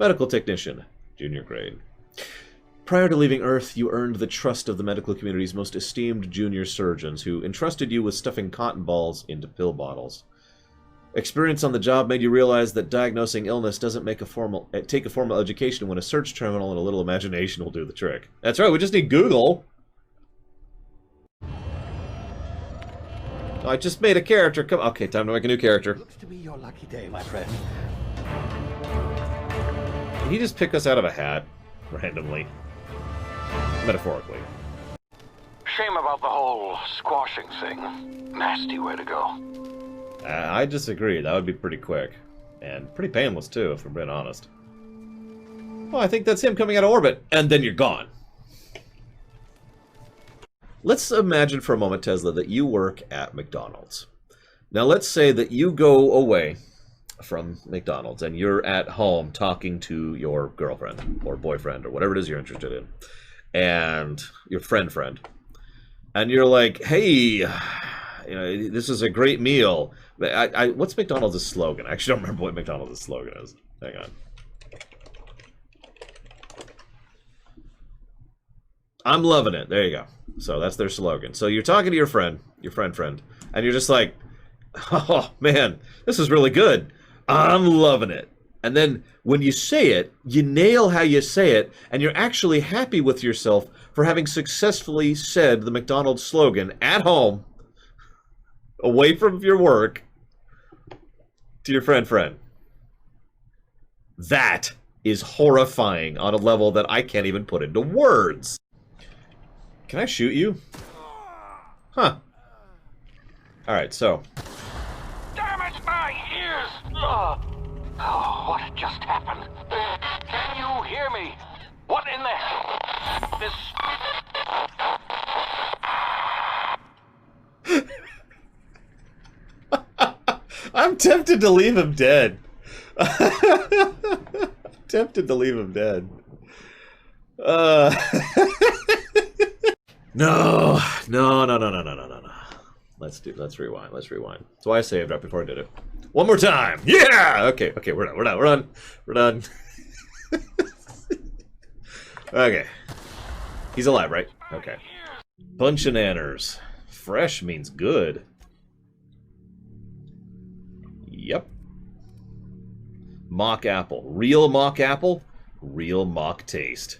Medical technician, junior grade. Prior to leaving Earth, you earned the trust of the medical community's most esteemed junior surgeons, who entrusted you with stuffing cotton balls into pill bottles. Experience on the job made you realize that diagnosing illness doesn't take a formal education when a search terminal and a little imagination will do the trick. That's right, we just need Google. I just made a character. Come, okay, time to make a new character. Looks to be your lucky day, my friend. Did he just pick us out of a hat randomly? Metaphorically. Shame about the whole squashing thing. Nasty way to go. I disagree. That would be pretty quick. And pretty painless, too, if we're being honest. Well, I think that's him coming out of orbit. And then you're gone. Let's imagine for a moment, Tesla, that you work at McDonald's. Now, let's say that you go away from McDonald's and you're at home talking to your girlfriend or boyfriend or whatever it is you're interested in. And your friend. And you're like, hey, you know, this is a great meal. What's McDonald's slogan? I actually don't remember what McDonald's slogan is. Hang on. I'm loving it. There you go. So that's their slogan. So you're talking to your friend, and you're just like, oh, man, this is really good. I'm loving it. And then when you say it, you nail how you say it, and you're actually happy with yourself for having successfully said the McDonald's slogan at home, away from your work, to your friend. That is horrifying on a level that I can't even put into words. Can I shoot you? Huh. Alright, so. Damn it, my ears! Oh, what just happened? Can you hear me? What in the hell? I'm tempted to leave him dead. Tempted to leave him dead. No. Let's rewind. That's why I saved right before I did it. One more time. Yeah. Okay, we're done. Okay. He's alive, right? Okay. Bunch of nanners. Fresh means good. Yep. Mock apple. Real mock apple. Real mock taste.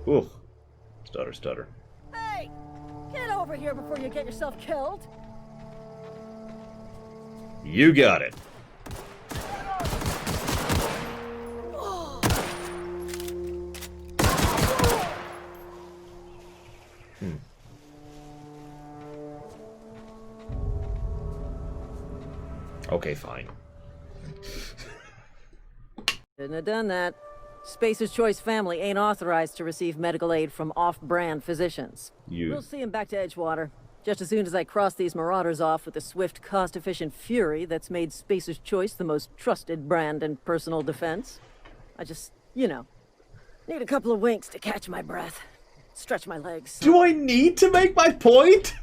Ooh. Stutter. Hey! Get over here before you get yourself killed! You got it. Okay, fine. Shouldn't have done that. Spacer's Choice family ain't authorized to receive medical aid from off-brand physicians. We'll see him back to Edgewater. Just as soon as I cross these marauders off with the swift, cost-efficient fury that's made Spacer's Choice the most trusted brand in personal defense. I just, you know, need a couple of winks to catch my breath. Stretch my legs. Do I need to make my point?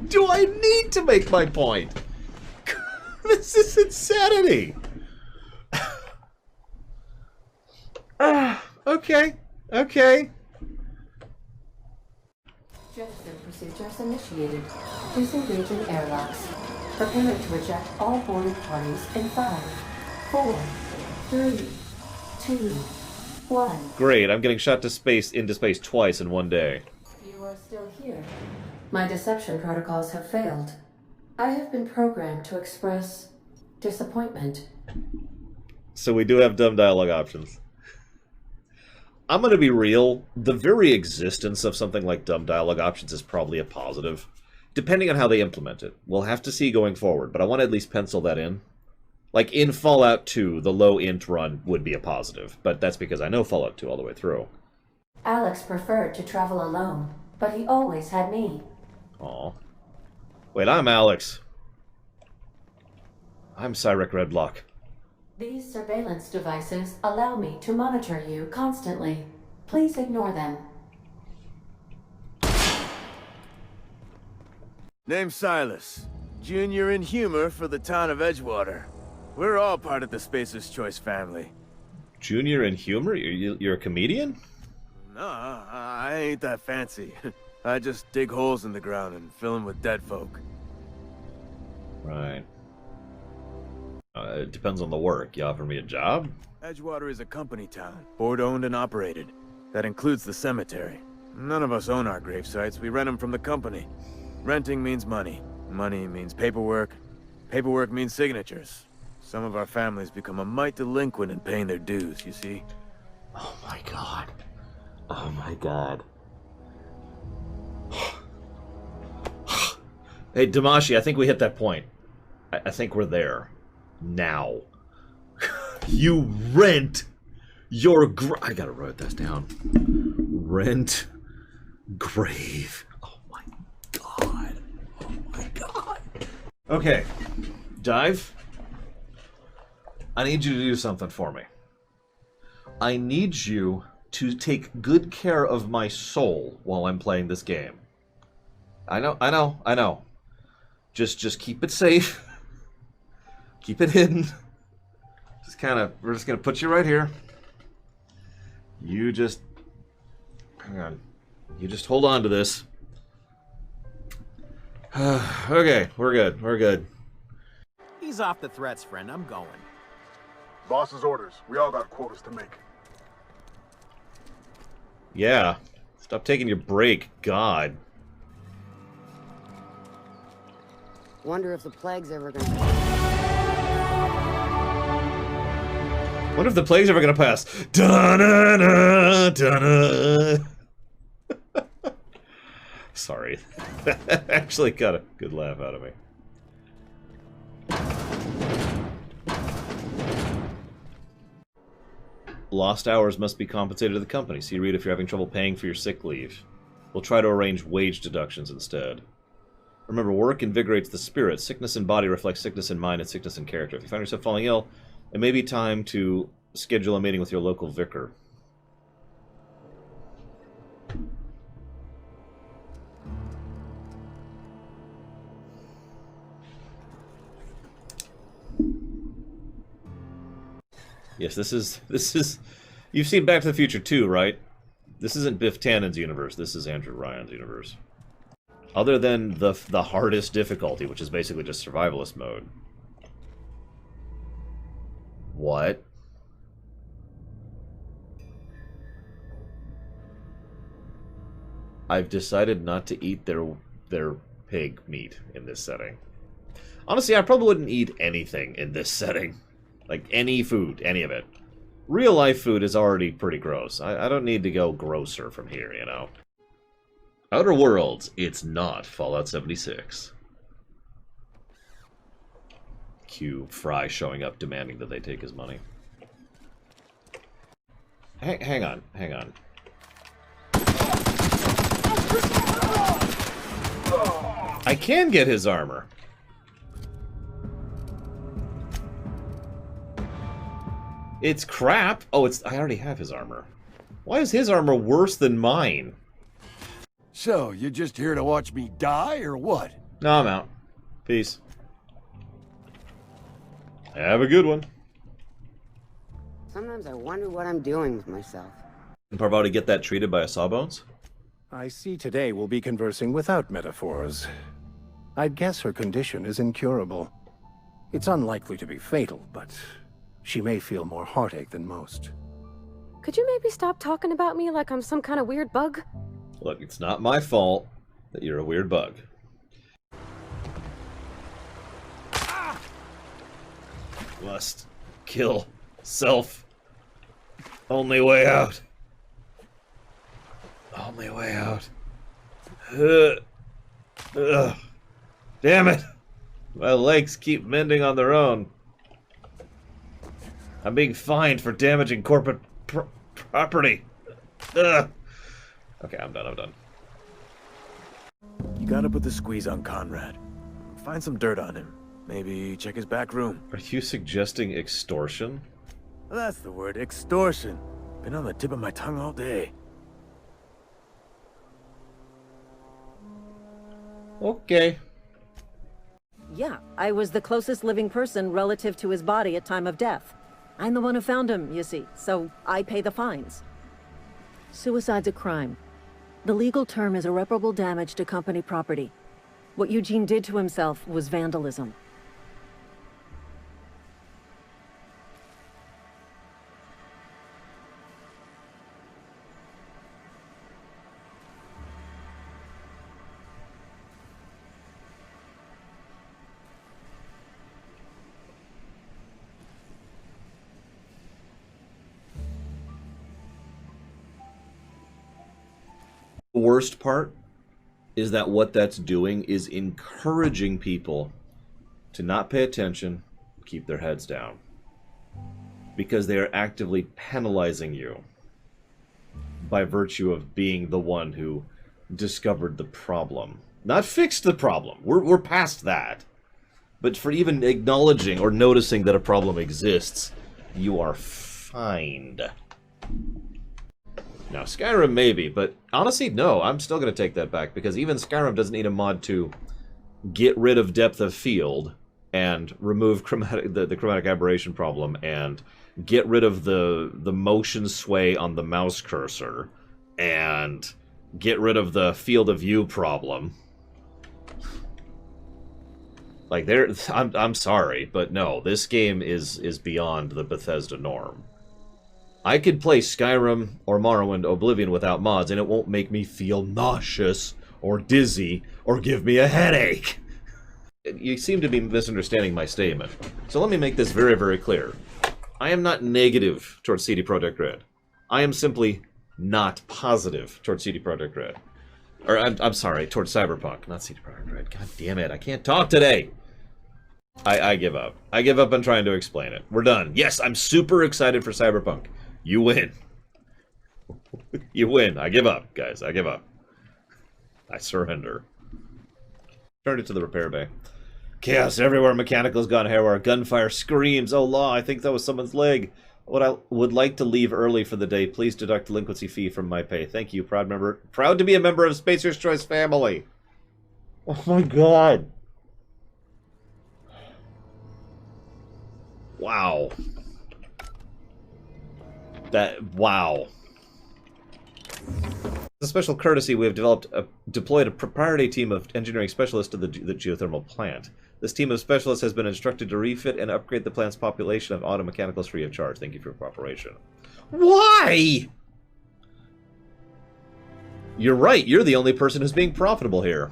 Do I need to make my point? This is insanity. Okay. Jettison procedures initiated. Disengaging airlocks. Preparing to eject all boarded parties in 5, 4, 3, 2, 1. Great, I'm getting shot into space twice in one day. You are still here. My deception protocols have failed. I have been programmed to express disappointment. So we do have dumb dialogue options. I'm going to be real. The very existence of something like dumb dialogue options is probably a positive, depending on how they implement it. We'll have to see going forward, but I want to at least pencil that in. Like in Fallout 2, the low int run would be a positive, but that's because I know Fallout 2 all the way through. Alex preferred to travel alone, but he always had me. Aw. Wait, I'm Alex. I'm Cyrek Redblock. These surveillance devices allow me to monitor you constantly. Please ignore them. Name's Silas. Junior in humor for the town of Edgewater. We're all part of the Spacer's Choice family. Junior in humor? You're a comedian? No, I ain't that fancy. I just dig holes in the ground and fill them with dead folk. Right. It depends on the work. You offer me a job? Edgewater is a company town, board-owned and operated. That includes the cemetery. None of us own our grave sites. We rent them from the company. Renting means money. Money means paperwork. Paperwork means signatures. Some of our families become a mite delinquent in paying their dues, you see? Oh my god. Oh my god. Hey, Damashi, I think we hit that point. I think we're there. Now. You rent your I gotta write this down. Rent grave. Oh my god. Oh my god. Okay. Dive. I need you to do something for me. I need you to take good care of my soul while I'm playing this game. I know. Just keep it safe. Keep it hidden. We're just gonna put you right here. You just, hang on. You just hold on to this. Okay, we're good. Ease off the threats, friend. I'm going. Boss's orders. We all got quotas to make. Yeah. Stop taking your break, God. Wonder if the plague's ever gonna... Wonder if the plague's ever gonna pass. Da-na-na, da-na. Sorry. That actually got a good laugh out of me. Lost hours must be compensated to the company. See read if you're having trouble paying for your sick leave. We'll try to arrange wage deductions instead. Remember, work invigorates the spirit. Sickness in body reflects sickness in mind and sickness in character. If you find yourself falling ill, it may be time to schedule a meeting with your local vicar. Yes, this is... You've seen Back to the Future 2, right? This isn't Biff Tannen's universe. This is Andrew Ryan's universe. Other than the hardest difficulty, which is basically just survivalist mode. What? I've decided not to eat their pig meat in this setting. Honestly, I probably wouldn't eat anything in this setting. Like, any food, any of it. Real life food is already pretty gross. I don't need to go grosser from here, you know? Outer Worlds, it's not Fallout 76. Cue Fry showing up demanding that they take his money. Hang on. I can get his armor. It's crap. Oh, I already have his armor. Why is his armor worse than mine? So, you're just here to watch me die, or what? No, I'm out. Peace. Have a good one. Sometimes I wonder what I'm doing with myself. Can Parvati get that treated by a Sawbones? I see today we'll be conversing without metaphors. I'd guess her condition is incurable. It's unlikely to be fatal, but she may feel more heartache than most. Could you maybe stop talking about me like I'm some kind of weird bug? Look, it's not my fault that you're a weird bug. Lust, kill, self. Only way out. Only way out. Damn it! My legs keep mending on their own. I'm being fined for damaging corporate property. Ugh. Okay, I'm done. You gotta put the squeeze on Conrad. Find some dirt on him. Maybe check his back room. Are you suggesting extortion? That's the word, extortion. Been on the tip of my tongue all day. Okay. Yeah, I was the closest living person relative to his body at time of death. I'm the one who found him, you see, so I pay the fines. Suicide's a crime. The legal term is irreparable damage to company property. What Eugene did to himself was vandalism. The worst part is that what that's doing is encouraging people to not pay attention, keep their heads down. Because they are actively penalizing you by virtue of being the one who discovered the problem. Not fixed the problem. We're past that. But for even acknowledging or noticing that a problem exists, you are fined. Now, Skyrim maybe, but honestly, no, I'm still going to take that back, because even Skyrim doesn't need a mod to get rid of depth of field and remove the chromatic aberration problem and get rid of the motion sway on the mouse cursor and get rid of the field of view problem. Like, I'm sorry, but no, this game is beyond the Bethesda norm. I could play Skyrim or Morrowind Oblivion without mods, and it won't make me feel nauseous or dizzy or give me a headache. You seem to be misunderstanding my statement. So let me make this very, very clear. I am not negative towards CD Projekt Red. I am simply not positive towards CD Projekt Red. Or, I'm sorry, towards Cyberpunk, not CD Projekt Red. God damn it, I can't talk today! I give up. I give up on trying to explain it. We're done. Yes, I'm super excited for Cyberpunk. You win. You win. I give up, guys. I give up. I surrender. Turn it to the repair bay. Chaos everywhere. Mechanicals gone haywire. Gunfire screams. Oh, law. I think that was someone's leg. What I would like to leave early for the day. Please deduct delinquency fee from my pay. Thank you. Proud to be a member of Spacer's Choice family. Oh my god. Wow. Wow. As a special courtesy, we have deployed a proprietary team of engineering specialists to the geothermal plant. This team of specialists has been instructed to refit and upgrade the plant's population of auto mechanicals free of charge. Thank you for your cooperation. Why? You're right, you're the only person who's being profitable here.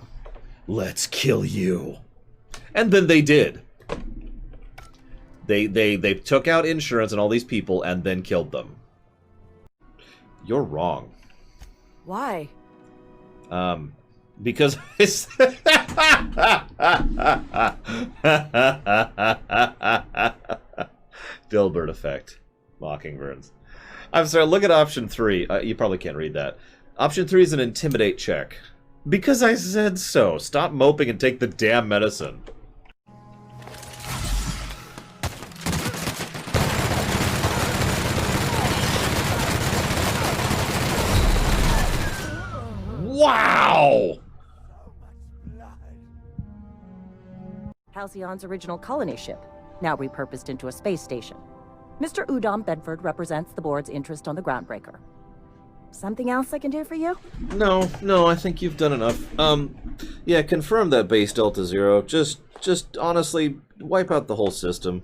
Let's kill you. And then they did. They took out insurance on all these people and then killed them. You're wrong. Why? Because it's... Dilbert effect. Mockingbirds. I'm sorry, look at option 3. You probably can't read that. Option 3 is an intimidate check. Because I said so. Stop moping and take the damn medicine. Wow! Halcyon's original colony ship, now repurposed into a space station. Mr. Udom Bedford represents the board's interest on the Groundbreaker. Something else I can do for you? No, I think you've done enough. Yeah, confirm that base Delta Zero. Just honestly, wipe out the whole system.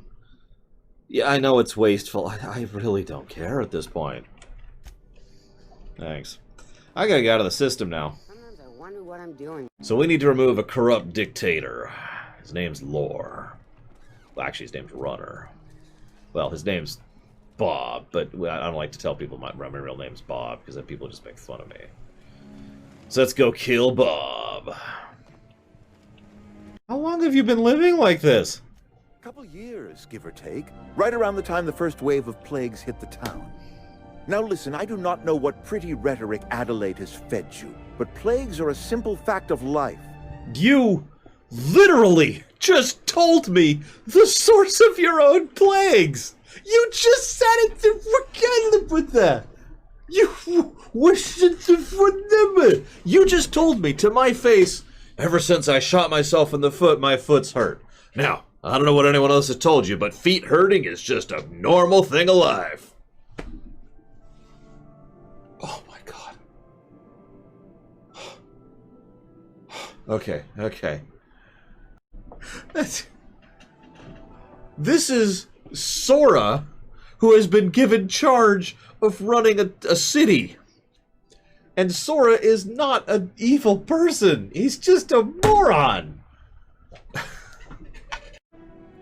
Yeah, I know it's wasteful. I really don't care at this point. Thanks. I gotta get out of the system now. Sometimes I wonder what I'm doing. So we need to remove a corrupt dictator. His name's Lore. Well, actually, his name's Runner. Well, his name's Bob, but I don't like to tell people my real name's Bob, because then people just make fun of me. So let's go kill Bob. How long have you been living like this? A couple years, give or take. Right around the time the first wave of plagues hit the town. Now listen, I do not know what pretty rhetoric Adelaide has fed you, but plagues are a simple fact of life. You literally just told me the source of your own plagues! You just said it to forget with that! You wish it to forget. You just told me to my face, ever since I shot myself in the foot, my foot's hurt. Now, I don't know what anyone else has told you, but feet hurting is just a normal thing alive. Oh my god. Okay, okay. This is Sora, who has been given charge of running a city. And Sora is not an evil person. He's just a moron.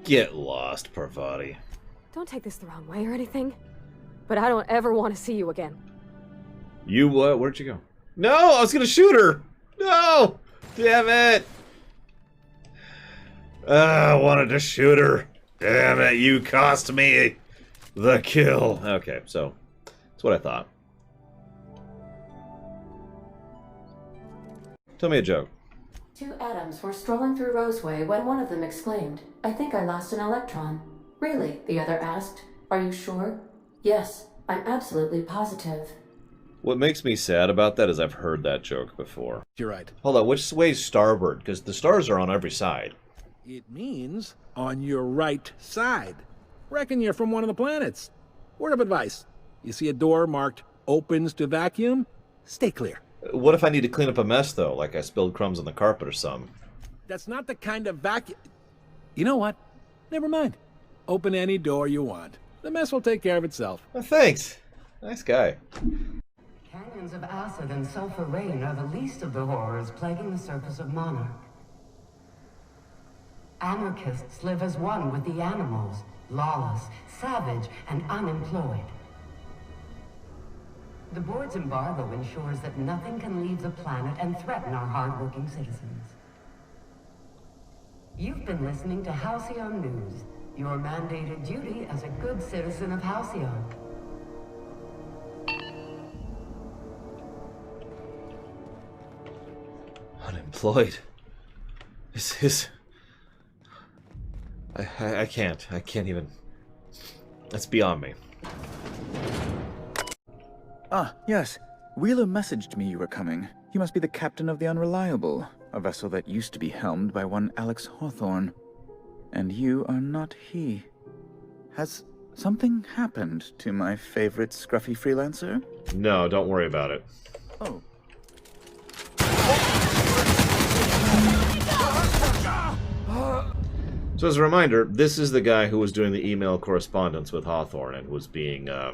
Get lost, Parvati. Don't take this the wrong way or anything, but I don't ever want to see you again. You what? Where'd you go? No, I was gonna shoot her. No, damn it. I wanted to shoot her. Damn it, you cost me the kill. Okay, so that's what I thought. Tell me a joke. Two atoms were strolling through Roseway when one of them exclaimed, "I think I lost an electron." "Really?" the other asked. "Are you sure?" "Yes, I'm absolutely positive." What makes me sad about that is I've heard that joke before. You're right. Hold on, which way's starboard? Because the stars are on every side. It means on your right side. Reckon you're from one of the planets. Word of advice. You see a door marked opens to vacuum? Stay clear. What if I need to clean up a mess, though? Like I spilled crumbs on the carpet or something. That's not the kind of vacuum... You know what? Never mind. Open any door you want. The mess will take care of itself. Oh, thanks. Nice guy. Canyons of acid and sulfur rain are the least of the horrors plaguing the surface of Monarch. Anarchists live as one with the animals, lawless, savage, and unemployed. The board's embargo ensures that nothing can leave the planet and threaten our hard-working citizens. You've been listening to Halcyon News, your mandated duty as a good citizen of Halcyon. Unemployed. I can't even. That's beyond me. Ah, yes. Wheeler messaged me you were coming. You must be the captain of the Unreliable, a vessel that used to be helmed by one Alex Hawthorne. And you are not he. Has something happened to my favorite scruffy freelancer? No, don't worry about it. Oh. So as a reminder, this is the guy who was doing the email correspondence with Hawthorne and was being a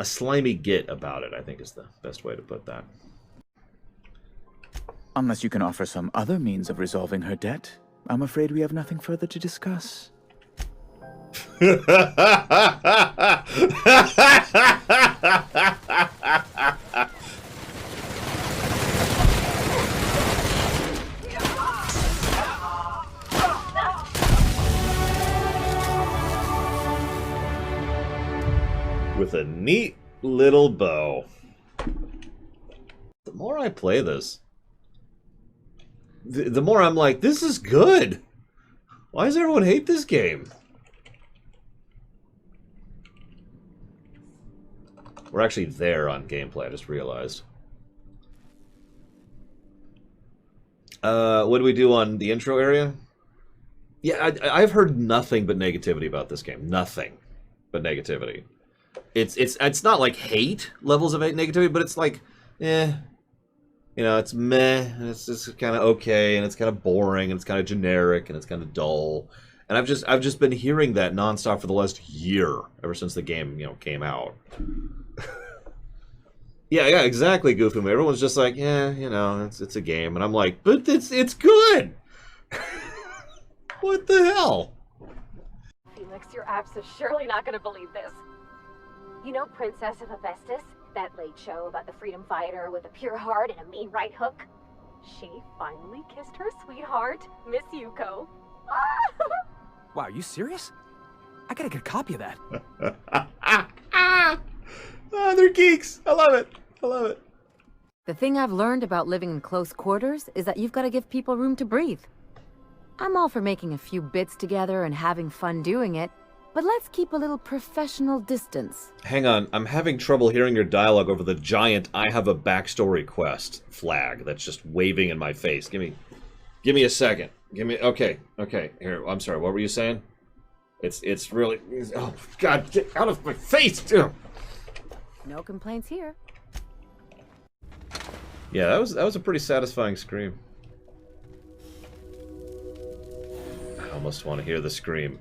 slimy git about it, I think is the best way to put that. Unless you can offer some other means of resolving her debt, I'm afraid we have nothing further to discuss. With a neat little bow. The more I play this, the more I'm like, this is good. Why does everyone hate this game? We're actually there on gameplay, I just realized. What do we do on the intro area? Yeah, I've heard nothing but negativity about this game. Nothing but negativity. It's not like hate levels of negativity, but it's like, you know, it's meh, and it's just kind of okay, and it's kind of boring, and it's kind of generic, and it's kind of dull. And I've just been hearing that nonstop for the last year, ever since the game, came out. yeah, exactly, Goofy. Everyone's just like, yeah, it's a game, and I'm like, but it's good. What the hell? Felix, your apps are surely not going to believe this. You know Princess of Hephaestus? That late show about the freedom fighter with a pure heart and a mean right hook? She finally kissed her sweetheart, Miss Yuko. Wow, are you serious? I gotta get a copy of that. They're geeks. I love it. I love it. The thing I've learned about living in close quarters is that you've got to give people room to breathe. I'm all for making a few bits together and having fun doing it, but let's keep a little professional distance. Hang on, I'm having trouble hearing your dialogue over the giant "I have a backstory quest" flag that's just waving in my face. Give me a second. Give me... Okay. Here, I'm sorry. What were you saying? It's really... Oh, God, get out of my face! Ugh. No complaints here. Yeah, that was a pretty satisfying scream. I almost want to hear the scream.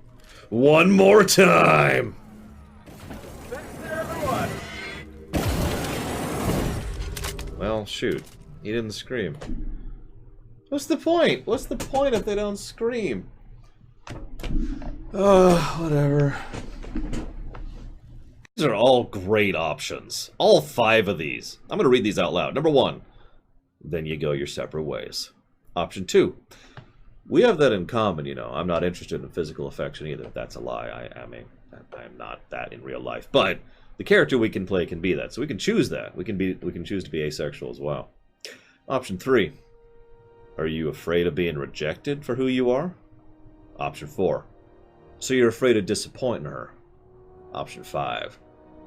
One more time! Well, shoot. He didn't scream. What's the point? What's the point if they don't scream? Whatever. These are all great options. All 5 of these. I'm going to read these out loud. Number 1. Then you go your separate ways. Option 2. We have that in common, you know. I'm not interested in physical affection either. That's a lie. I mean, I'm not that in real life. But the character we can play can be that. So we can choose that. We can choose to be asexual as well. Option 3. Are you afraid of being rejected for who you are? Option 4. So you're afraid of disappointing her. Option 5.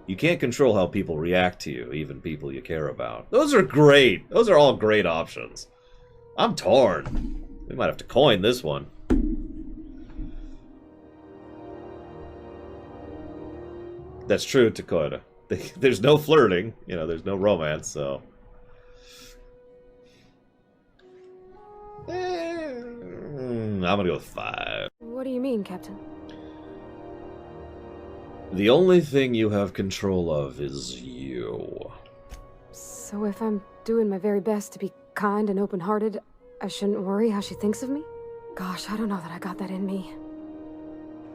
You can't control how people react to you, even people you care about. Those are great. Those are all great options. I'm torn. We might have to coin this one. That's true, Dakota. There's no flirting. You know, there's no romance, so... I'm gonna go with 5. What do you mean, Captain? The only thing you have control of is you. So if I'm doing my very best to be kind and open-hearted, I shouldn't worry how she thinks of me? Gosh, I don't know that I got that in me.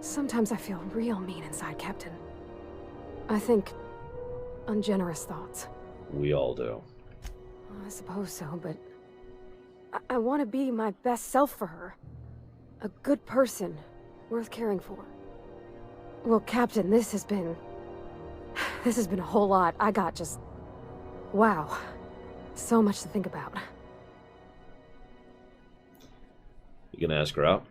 Sometimes I feel real mean inside, Captain. I think ungenerous thoughts. We all do. I suppose so, but I want to be my best self for her. A good person, worth caring for. Well, Captain, this has been a whole lot. I got just... wow. So much to think about. You gonna ask her out?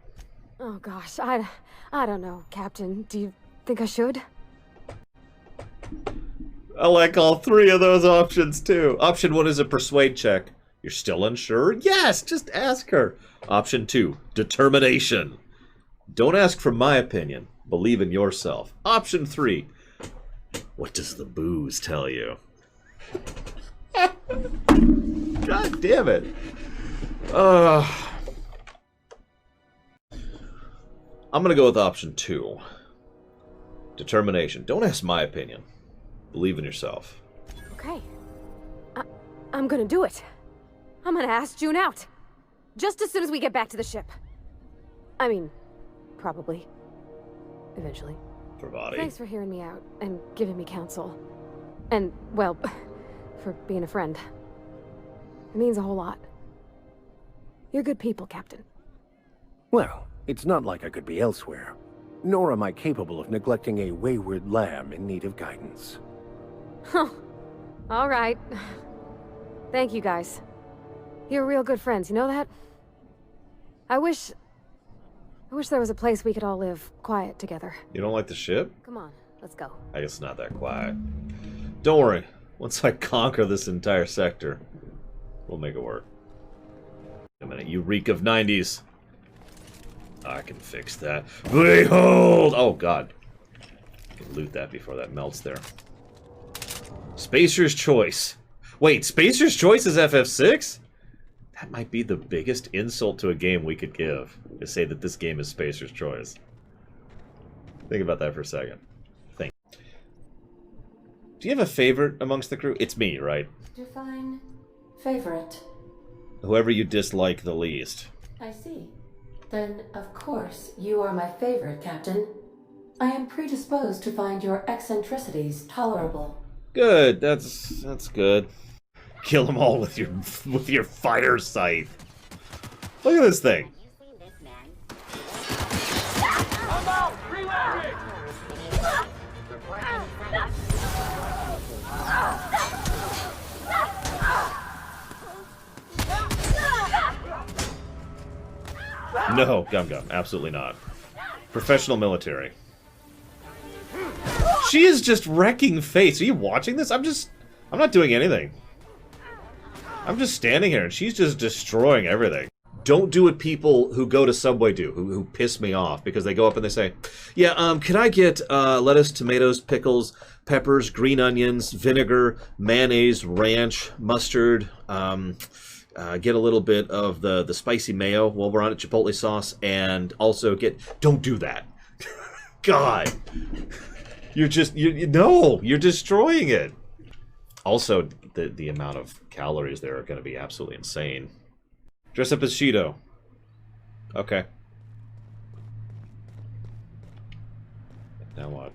Oh gosh, I don't know, Captain. Do you think I should? I like all 3 of those options, too. Option 1 is a persuade check. You're still unsure? Yes, just ask her. Option 2, determination. Don't ask for my opinion. Believe in yourself. Option 3, what does the booze tell you? God damn it. I'm gonna go with option 2. Determination. Don't ask my opinion. Believe in yourself. Okay. I'm gonna do it. I'm gonna ask June out. Just as soon as we get back to the ship. I mean, probably. Eventually. For body. Thanks for hearing me out and giving me counsel. And, well, for being a friend. It means a whole lot. You're good people, Captain. Well, it's not like I could be elsewhere. Nor am I capable of neglecting a wayward lamb in need of guidance. Huh. All right. Thank you, guys. You're real good friends, you know that? I wish there was a place we could all live quiet together. You don't like the ship? Come on, let's go. I guess it's not that quiet. Don't worry. Once I conquer this entire sector, we'll make it work. Wait a minute, you reek of 90s. I can fix that. Behold! Oh, God. I can loot that before that melts there. Spacer's Choice. Wait, Spacer's Choice is FF6? That might be the biggest insult to a game we could give, to say that this game is Spacer's Choice. Think about that for a second. Think. Do you have a favorite amongst the crew? It's me, right? Define favorite. Whoever you dislike the least. I see. Then, of course, you are my favorite, Captain. I am predisposed to find your eccentricities tolerable. Good, that's good. Kill them all with your fire scythe. Look at this thing. I'm out! Reloading! No, Gum Gum, absolutely not. Professional military. She is just wrecking face. Are you watching this? I'm not doing anything. I'm just standing here and she's just destroying everything. Don't do what people who go to Subway do, who piss me off, because they go up and they say, yeah, can I get lettuce, tomatoes, pickles, peppers, green onions, vinegar, mayonnaise, ranch, mustard, get a little bit of the spicy mayo while we're on it, chipotle sauce, and also don't do that. God. You're destroying it. Also, the amount of calories there are going to be absolutely insane. Dress up as Shido. Okay. Now what?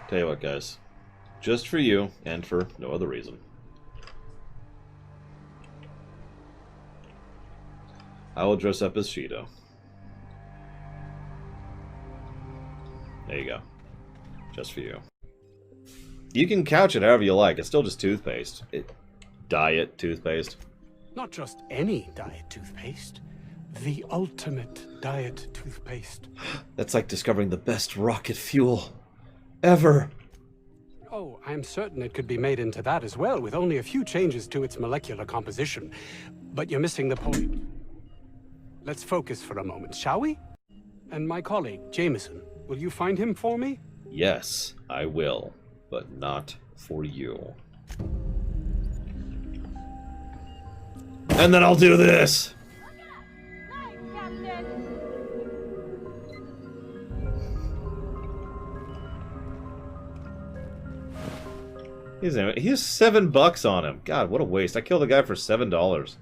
Tell you what, guys. Just for you, and for no other reason. I will dress up as Shido. There you go. Just for you. You can couch it however you like. It's still just toothpaste. Diet toothpaste. Not just any diet toothpaste. The ultimate diet toothpaste. That's like discovering the best rocket fuel ever. Oh, I'm certain it could be made into that as well, with only a few changes to its molecular composition. But you're missing the point. Let's focus for a moment, shall we? And my colleague, Jameson, will you find him for me? Yes, I will, but not for you. And then I'll do this! He has $7 on him. God, what a waste. I killed a guy for $7.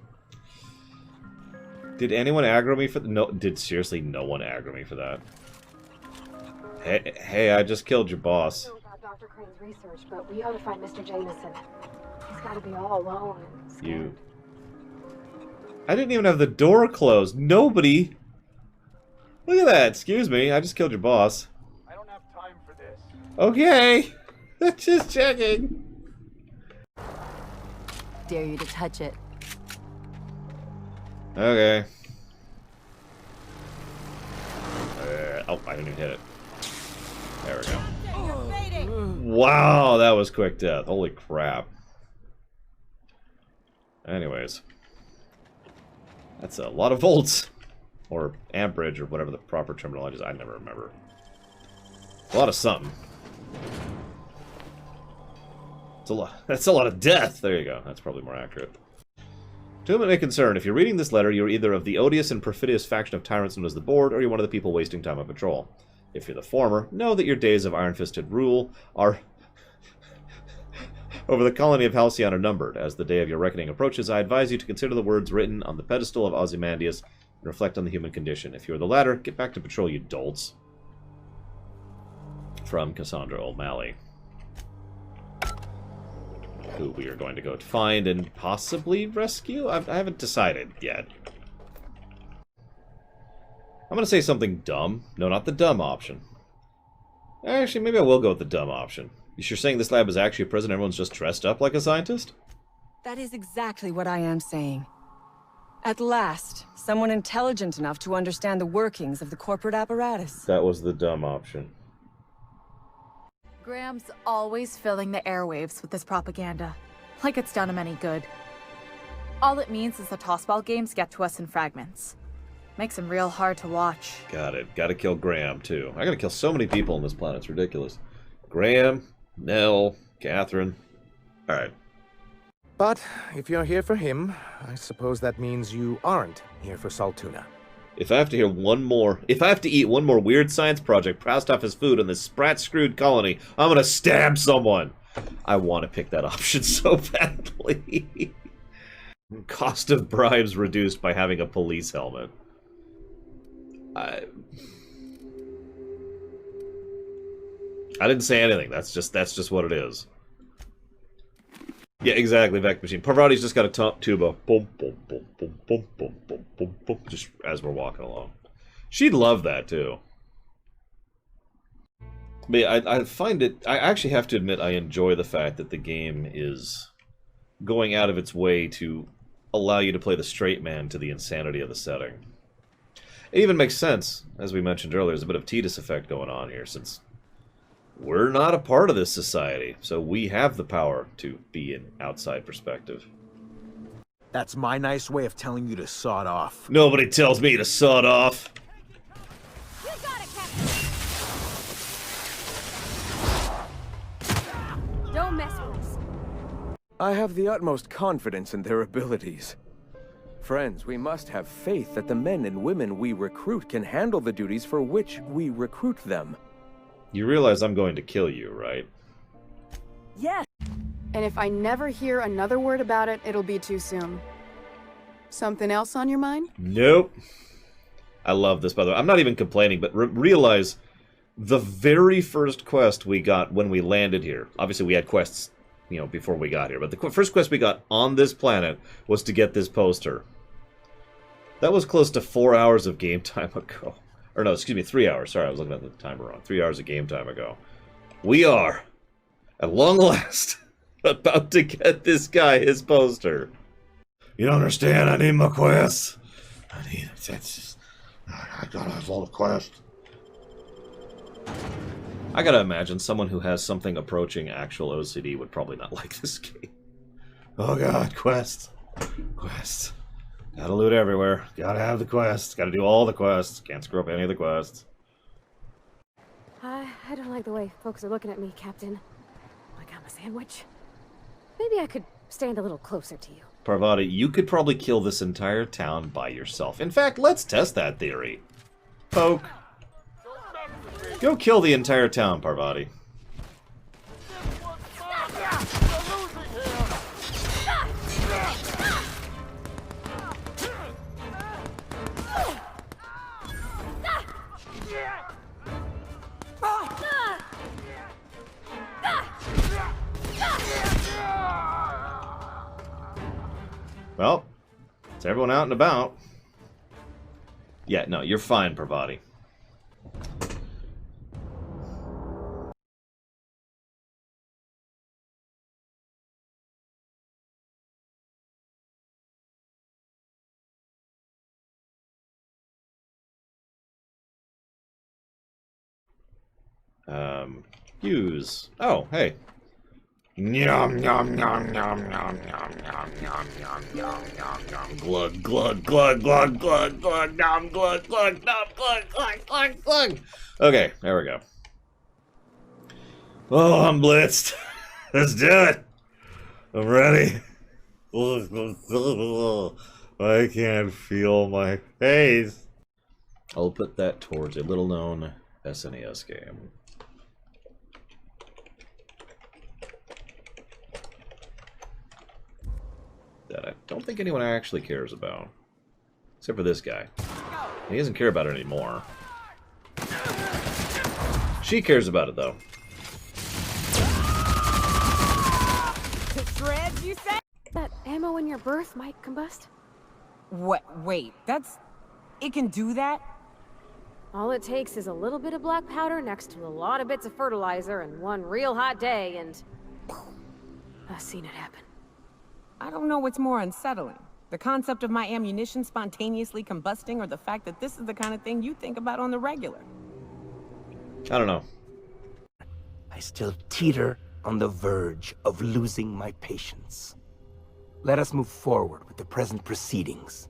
Did anyone aggro me for... No, did seriously no one aggro me for that? Hey, I just killed your boss. I don't know about Dr. Crane's research, but we ought to find Mr. Jameson. He's got to be all alone and scared. You... I didn't even have the door closed. Nobody... Look at that. Excuse me. I just killed your boss. I don't have time for this. Okay. Just checking. Dare you to touch it. Okay. Oh, I didn't even hit it. There we go. Wow, that was quick death. Holy crap. Anyways. That's a lot of volts. Or amperage, or whatever the proper terminology is. I never remember. A lot of something. It's a lot. That's a lot of death. There you go. That's probably more accurate. To whom it may concern, if you're reading this letter, you're either of the odious and perfidious faction of tyrants known as the Board, or you're one of the people wasting time on patrol. If you're the former, know that your days of iron-fisted rule are over the colony of Halcyon are numbered. As the day of your reckoning approaches, I advise you to consider the words written on the pedestal of Ozymandias and reflect on the human condition. If you're the latter, get back to patrol, you dolts. From Cassandra O'Malley, who we are going to go find and possibly rescue? I haven't decided yet. I'm going to say something dumb. No, not the dumb option. Actually, maybe I will go with the dumb option. You're saying this lab is actually a prison, everyone's just dressed up like a scientist? That is exactly what I am saying. At last, someone intelligent enough to understand the workings of the corporate apparatus. That was the dumb option. Graham's always filling the airwaves with this propaganda. Like it's done him any good. All it means is the tossball games get to us in fragments. Makes him real hard to watch. Got it. Gotta kill Graham, too. I gotta kill so many people on this planet. It's ridiculous. Graham, Nell, Catherine. Alright. But if you're here for him, I suppose that means you aren't here for Saltuna. If I have to eat one more weird science project passed off as food in this sprat-screwed colony, I'm gonna stab someone! I want to pick that option so badly. Cost of bribes reduced by having a police helmet. I didn't say anything. That's just what it is. Yeah, exactly. Vac machine. Parvati's just got a tuba. Boom, boom, boom, boom, boom, boom, boom, boom, boom. Just as we're walking along. She'd love that too. But yeah, I find it. I actually have to admit, I enjoy the fact that the game is going out of its way to allow you to play the straight man to the insanity of the setting. It even makes sense, as we mentioned earlier. There's a bit of Tidus effect going on here, since we're not a part of this society, so we have the power to be an outside perspective. That's my nice way of telling you to sod off. Nobody tells me to sod off. Don't mess with us. I have the utmost confidence in their abilities. Friends, we must have faith that the men and women we recruit can handle the duties for which we recruit them. You realize I'm going to kill you, right? Yes. And if I never hear another word about it, it'll be too soon. Something else on your mind? Nope. I love this, by the way. I'm not even complaining, but realize the very first quest we got when we landed here. Obviously, we had quests, you know, before we got here. But the first quest we got on this planet was to get this poster. That was close to 4 hours of game time ago. Or no, excuse me, 3 hours. Sorry, I was looking at the timer wrong. 3 hours of game time ago. We are, at long last, about to get this guy his poster. You don't understand. I need my quest. I need it. I gotta have all the quests. I gotta imagine someone who has something approaching actual OCD would probably not like this game. Oh god, quests. Quests. Gotta loot everywhere. Gotta have the quests. Gotta do all the quests. Can't screw up any of the quests. I don't like the way folks are looking at me, Captain. Like I'm a sandwich. Maybe I could stand a little closer to you. Parvati, you could probably kill this entire town by yourself. In fact, let's test that theory. Poke. Go kill the entire town, Parvati. Well, it's everyone out and about. Yeah, no, you're fine, Parvati. Use. Oh, hey. Yum yum yum yum yum yum yum yum yum yum yum yum glug glug glug glug glug glug yum glug glug glug glug glug glug glug. Okay, there we go. Oh, I'm blitzed. Let's do it. I'm ready. I can't feel my face. I'll put that towards a little-known SNES game. That I don't think anyone actually cares about. Except for this guy. He doesn't care about it anymore. She cares about it, though. Shreds, you say? That ammo in your berth might combust? What? Wait, that's... It can do that? All it takes is a little bit of black powder next to a lot of bits of fertilizer and one real hot day and... I've seen it happen. I don't know what's more unsettling. The concept of my ammunition spontaneously combusting or the fact that this is the kind of thing you think about on the regular. I don't know. I still teeter on the verge of losing my patience. Let us move forward with the present proceedings.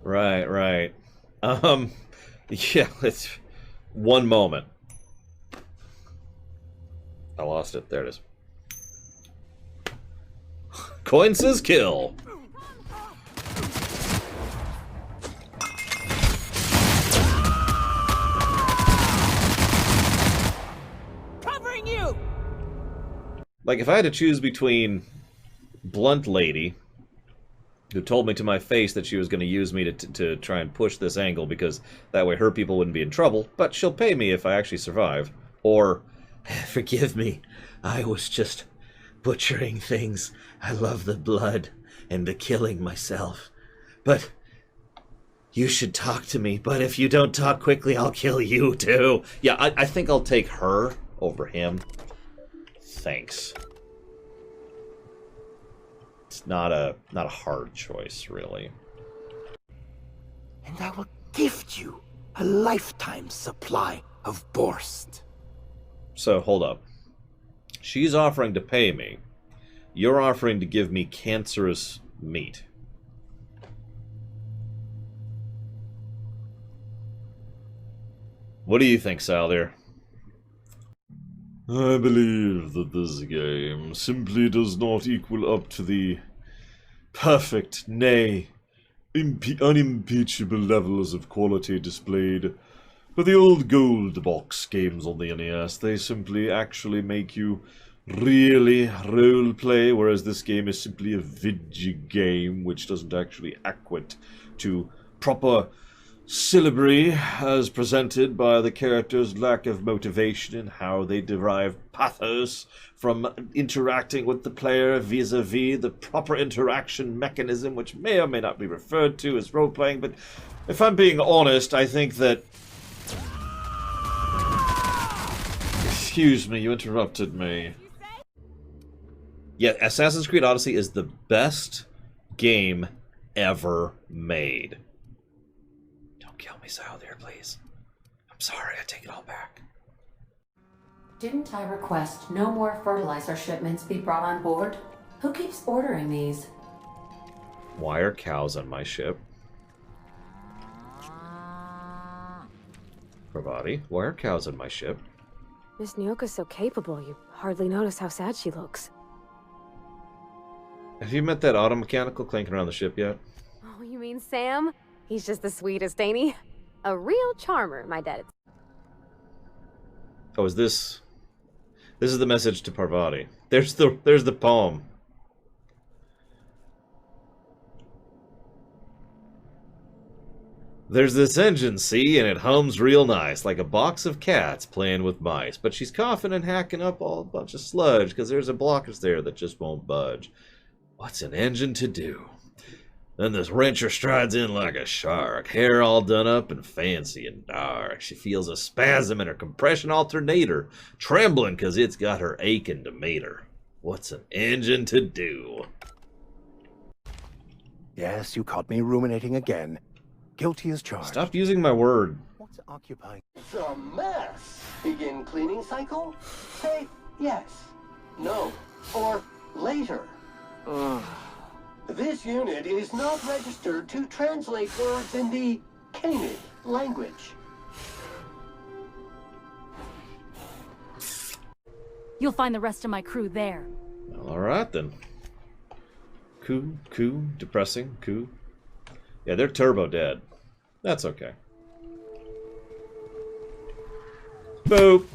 Right, right. Yeah, it's one moment. I lost it. There it is. Coin says kill. Covering you. Like, if I had to choose between Blunt Lady, who told me to my face that she was going to use me to try and push this angle because that way her people wouldn't be in trouble, but she'll pay me if I actually survive, or, forgive me, I was just butchering things. I love the blood and the killing myself. But you should talk to me, but if you don't talk quickly, I'll kill you too. Yeah, I think I'll take her over him. Thanks. It's not a hard choice, really. And I will gift you a lifetime supply of Borst. So, hold up. She's offering to pay me. You're offering to give me cancerous meat. What do you think, Saldir? I believe that this game simply does not equal up to the perfect, nay, unimpeachable levels of quality displayed by the old gold box games on the NES. They simply actually make you really roleplay, whereas this game is simply a video game which doesn't actually acquit to proper syllabary as presented by the characters' lack of motivation and how they derive pathos from interacting with the player vis-a-vis the proper interaction mechanism, which may or may not be referred to as role-playing. But if I'm being honest, I think that... Excuse me, you interrupted me. Yeah, Assassin's Creed Odyssey is the best game ever made. Don't kill me, Saldir, please. I'm sorry, I take it all back. Didn't I request no more fertilizer shipments be brought on board? Who keeps ordering these? Why are cows on my ship? Parvati, why are cows on my ship? Miss Nyoka's so capable, you hardly notice how sad she looks. Have you met that auto mechanical clanking around the ship yet? Oh, you mean Sam? He's just the sweetest, ain't he? A real charmer, my dad. Oh, is this... This is the message to Parvati. There's the poem. There's this engine, see, and it hums real nice, like a box of cats playing with mice. But she's coughing and hacking up all a bunch of sludge, because there's a blockage there that just won't budge. What's an engine to do? Then this wrencher strides in like a shark, hair all done up and fancy and dark. She feels a spasm in her compression alternator, trembling because it's got her aching to mate her. What's an engine to do? Yes, you caught me ruminating again. Guilty as charged. Stop using my word. What's occupying? It's a mess. Begin cleaning cycle? Say yes, no, or later. This unit is not registered to translate words in the Canid language. You'll find the rest of my crew there. Alright then. Coup, depressing, coup. Yeah, they're turbo dead. That's okay. Boop!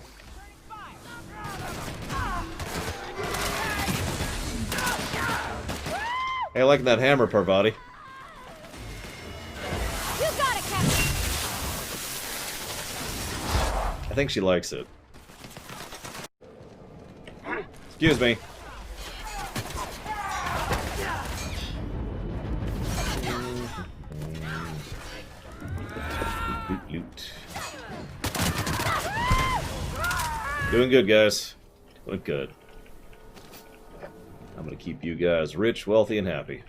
Hey, I like that hammer, Parvati. You got it, Captain. I think she likes it. Excuse me. Loot. Doing good, guys. Doing good. I'm gonna keep you guys rich, wealthy, and happy.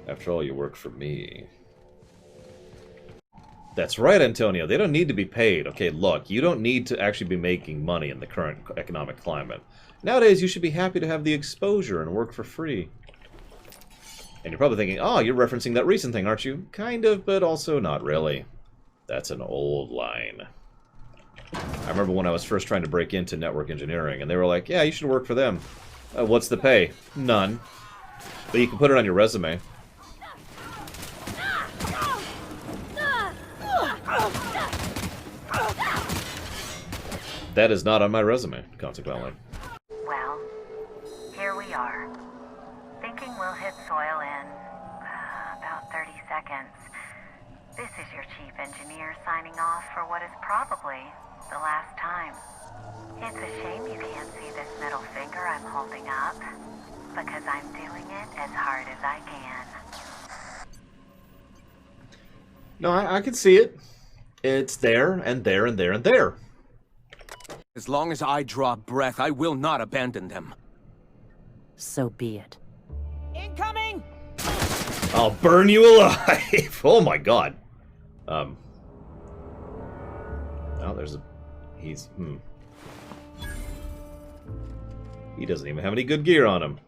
After all, you work for me. That's right, Antonio. They don't need to be paid. Okay, look, you don't need to actually be making money in the current economic climate. Nowadays, you should be happy to have the exposure and work for free. And you're probably thinking, oh, you're referencing that recent thing, aren't you? Kind of, but also not really. That's an old line. I remember when I was first trying to break into network engineering, and they were like, yeah, you should work for them. What's the pay? None. But you can put it on your resume. That is not on my resume, consequently. Well, here we are. Thinking we'll hit soil in about 30 seconds. This is your chief engineer signing off for what is probably the last time. It's a shame you can't see this middle finger I'm holding up, because I'm doing it as hard as I can. No, I can see it. It's there, and there, and there, and there. As long as I draw breath, I will not abandon them. So be it. Incoming! I'll burn you alive! Oh my god. Oh, there's a... He's... He doesn't even have any good gear on him.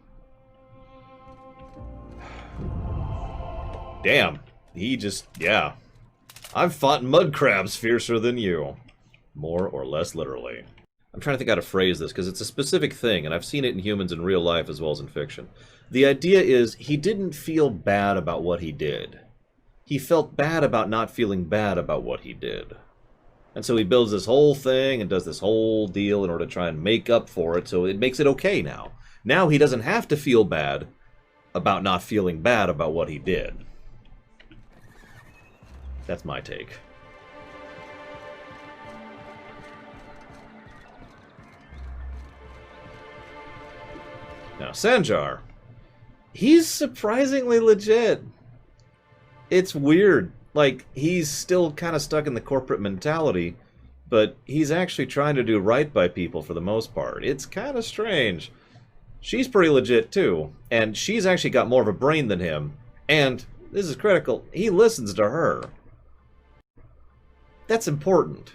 Damn. He just... Yeah. I've fought mud crabs fiercer than you. More or less literally. I'm trying to think how to phrase this, because it's a specific thing, and I've seen it in humans in real life as well as in fiction. The idea is, he didn't feel bad about what he did. He felt bad about not feeling bad about what he did. And so he builds this whole thing and does this whole deal in order to try and make up for it, so it makes it okay now. Now he doesn't have to feel bad about not feeling bad about what he did. That's my take. Now, Sanjar, he's surprisingly legit. It's weird. Like, he's still kind of stuck in the corporate mentality, but he's actually trying to do right by people for the most part. It's kind of strange. She's pretty legit, too, and she's actually got more of a brain than him, and, this is critical, he listens to her. That's important.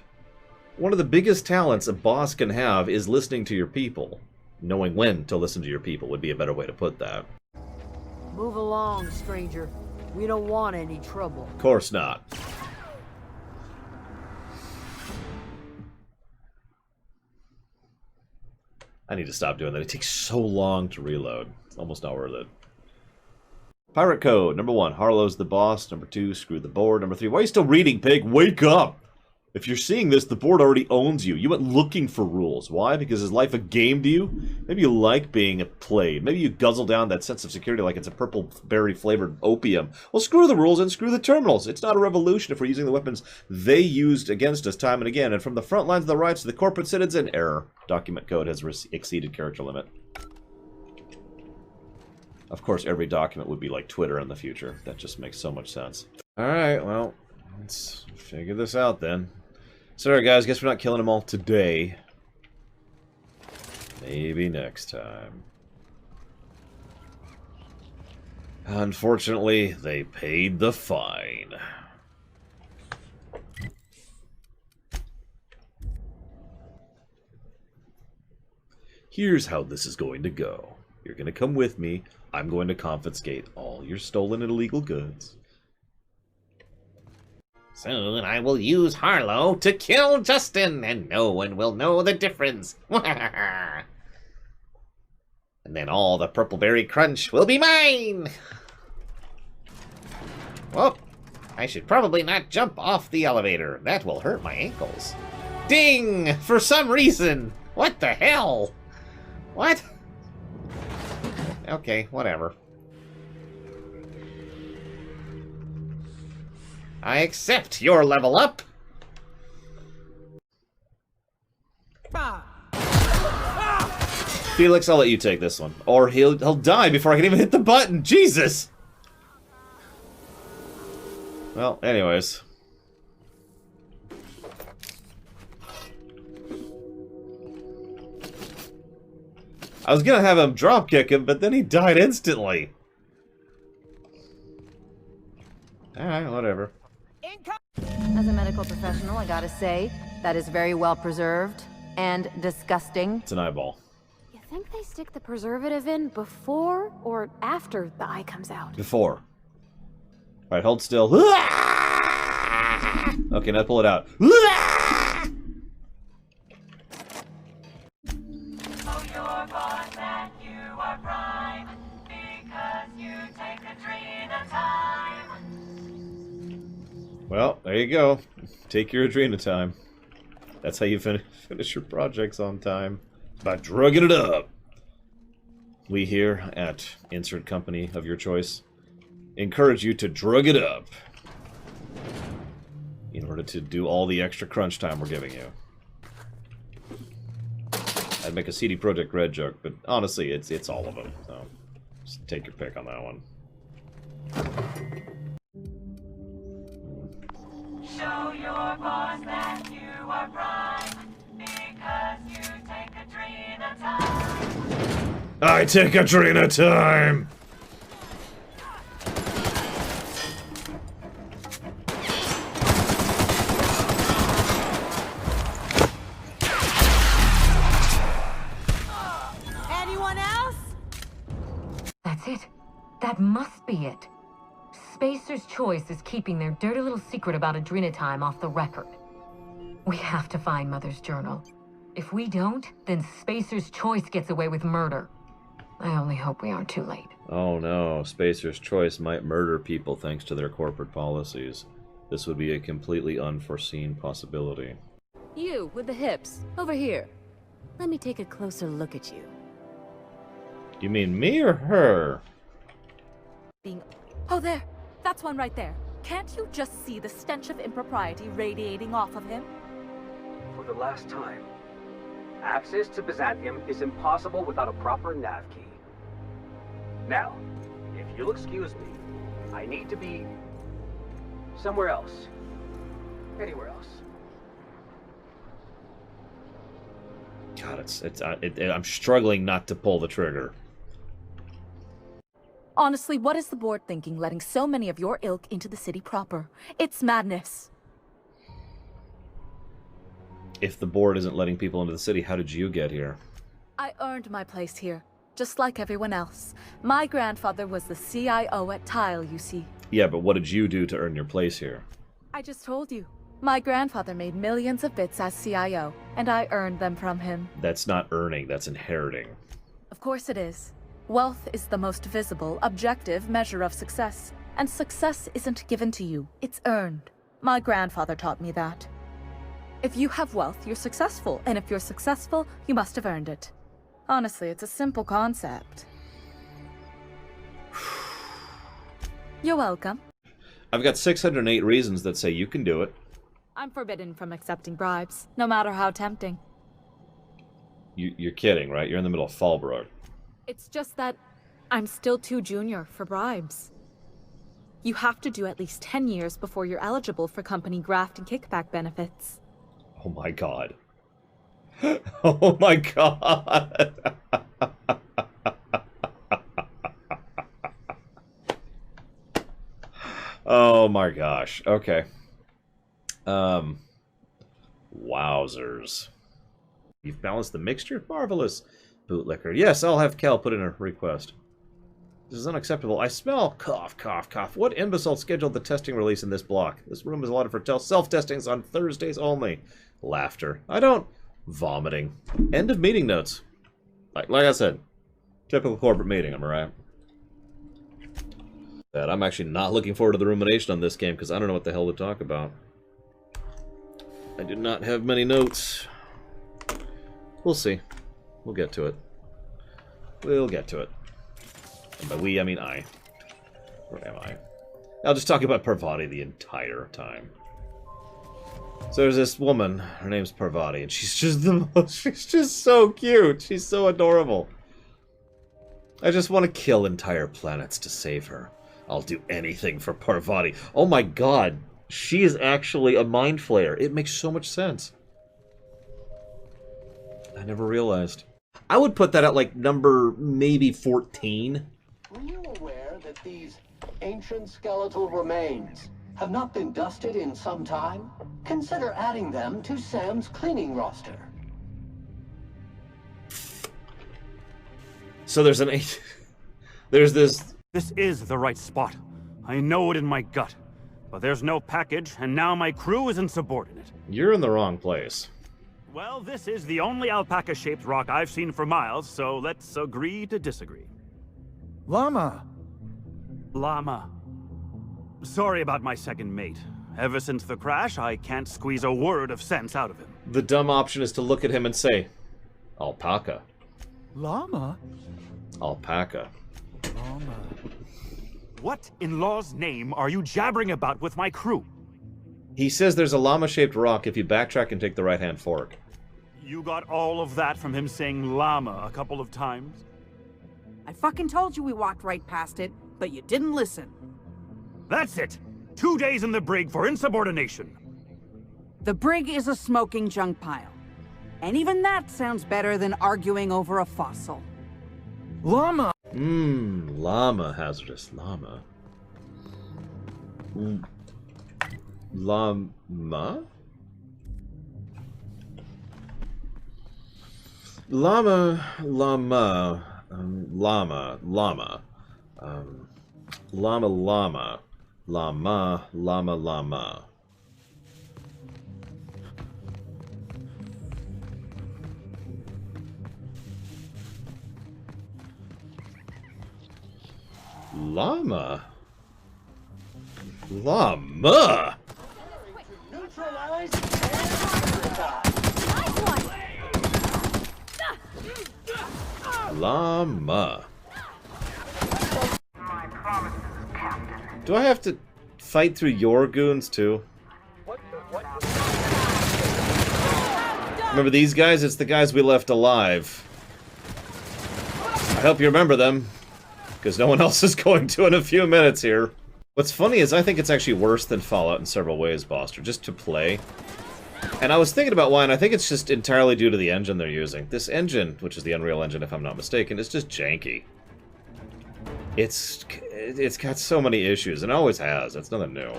One of the biggest talents a boss can have is listening to your people. Knowing when to listen to your people would be a better way to put that. Move along, stranger. We don't want any trouble. Of course not. I need to stop doing that. It takes so long to reload. It's almost not worth it. Pirate code. Number 1, Harlow's the boss. Number 2, screw the board. Number 3, why are you still reading, pig? Wake up! If you're seeing this, the board already owns you. You went looking for rules. Why? Because is life a game to you? Maybe you like being played. Maybe you guzzle down that sense of security like it's a purple berry-flavored opium. Well, screw the rules and screw the terminals. It's not a revolution if we're using the weapons they used against us time and again. And from the front lines of the riots to the corporate citizen, error. Document code has exceeded character limit. Of course, every document would be like Twitter in the future. That just makes so much sense. Alright, well, let's figure this out then. Sorry guys, guess we're not killing them all today. Maybe next time. Unfortunately, they paid the fine. Here's how this is going to go. You're going to come with me. I'm going to confiscate all your stolen and illegal goods. Soon I will use Harlow to kill Justin, and no one will know the difference. And then all the Purpleberry Crunch will be mine! Well, I should probably not jump off the elevator. That will hurt my ankles. Ding! For some reason! What the hell? What? Okay, whatever. I accept your level up. Felix, I'll let you take this one. Or he'll die before I can even hit the button. Jesus! Well, anyways. I was gonna have him drop kick him, but then he died instantly. Alright, whatever. As a medical professional, I gotta say, that is very well preserved and disgusting. It's an eyeball. You think they stick the preservative in before or after the eye comes out? Before. Alright, hold still. Okay, now pull it out. Well, there you go. Take your Adrena time. That's how you finish your projects on time. By drugging it up. We here at insert company of your choice encourage you to drug it up in order to do all the extra crunch time we're giving you. I'd make a CD Projekt Red joke, but honestly, it's all of them. So just take your pick on that one. Show your boss that you are prime, because you take Adrena time. I take Adrena time! Anyone else? That's it. That must be it. Spacer's Choice is keeping their dirty little secret about Adrenatime off the record. We have to find Mother's journal. If we don't, then Spacer's Choice gets away with murder. I only hope we aren't too late. Oh no, Spacer's Choice might murder people thanks to their corporate policies. This would be a completely unforeseen possibility. You, with the hips, over here. Let me take a closer look at you. You mean me or her? Oh, there! That's one right there. Can't you just see the stench of impropriety radiating off of him? For the last time, access to Byzantium is impossible without a proper nav key. Now, if you'll excuse me, I need to be somewhere else. Anywhere else. God, I'm struggling not to pull the trigger. Honestly, what is the board thinking, letting so many of your ilk into the city proper? It's madness. If the board isn't letting people into the city, how did you get here? I earned my place here, just like everyone else. My grandfather was the CIO at Tile, you see. Yeah, but what did you do to earn your place here? I just told you. My grandfather made millions of bits as CIO, and I earned them from him. That's not earning, that's inheriting. Of course it is. Wealth is the most visible, objective measure of success. And success isn't given to you, it's earned. My grandfather taught me that. If you have wealth, you're successful, and if you're successful, you must have earned it. Honestly, it's a simple concept. You're welcome. I've got 608 reasons that say you can do it. I'm forbidden from accepting bribes, no matter how tempting. You're kidding, right? You're in the middle of Fallbrook. It's just that I'm still too junior for bribes. You have to do at least 10 years before you're eligible for company graft and kickback benefits. Oh my god. Oh my god. Oh my gosh. Okay. Wowzers. You've balanced the mixture? Marvelous. Bootlicker. Yes, I'll have Cal put in a request. This is unacceptable. I smell. Cough, cough, cough. What imbecile scheduled the testing release in this block? This room is allotted for self-testings on Thursdays only. Laughter. I don't. Vomiting. End of meeting notes. Like I said, typical corporate meeting, am I right? That I'm actually not looking forward to the rumination on this game because I don't know what the hell to talk about. I do not have many notes. We'll see. We'll get to it. We'll get to it. And by we, I mean I. Where am I? I'll just talk about Parvati the entire time. So there's this woman, her name's Parvati, and she's just the most, she's just so cute. She's so adorable. I just want to kill entire planets to save her. I'll do anything for Parvati. Oh my god, she is actually a mind flayer. It makes so much sense. I never realized. I would put that at like number maybe 14. Were you aware that these ancient skeletal remains have not been dusted in some time? Consider adding them to Sam's cleaning roster. So there's an there's this. This is the right spot. I know it in my gut. But there's no package, and now my crew is insubordinate. You're in the wrong place. Well, this is the only alpaca-shaped rock I've seen for miles, so let's agree to disagree. Llama! Llama. Sorry about my second mate. Ever since the crash, I can't squeeze a word of sense out of him. The dumb option is to look at him and say, alpaca. Llama? Alpaca. Llama. What in law's name are you jabbering about with my crew? He says there's a llama-shaped rock if you backtrack and take the right-hand fork. You got all of that from him saying llama a couple of times? I fucking told you we walked right past it, but you didn't listen. That's it! 2 days in the brig for insubordination. The brig is a smoking junk pile. And even that sounds better than arguing over a fossil. Llama! Llama, hazardous llama. Llama? Llama. Llama, llama, llama. Llama? Llama? Neutralize Llama. Do I have to fight through your goons too? Remember these guys? It's the guys we left alive. I hope you remember them, because no one else is going to in a few minutes here. What's funny is I think it's actually worse than Fallout in several ways, Boster, just to play. And I was thinking about why, and I think it's just entirely due to the engine they're using. This engine, which is the Unreal Engine if I'm not mistaken, is just janky. It's got so many issues, and it always has. It's nothing new.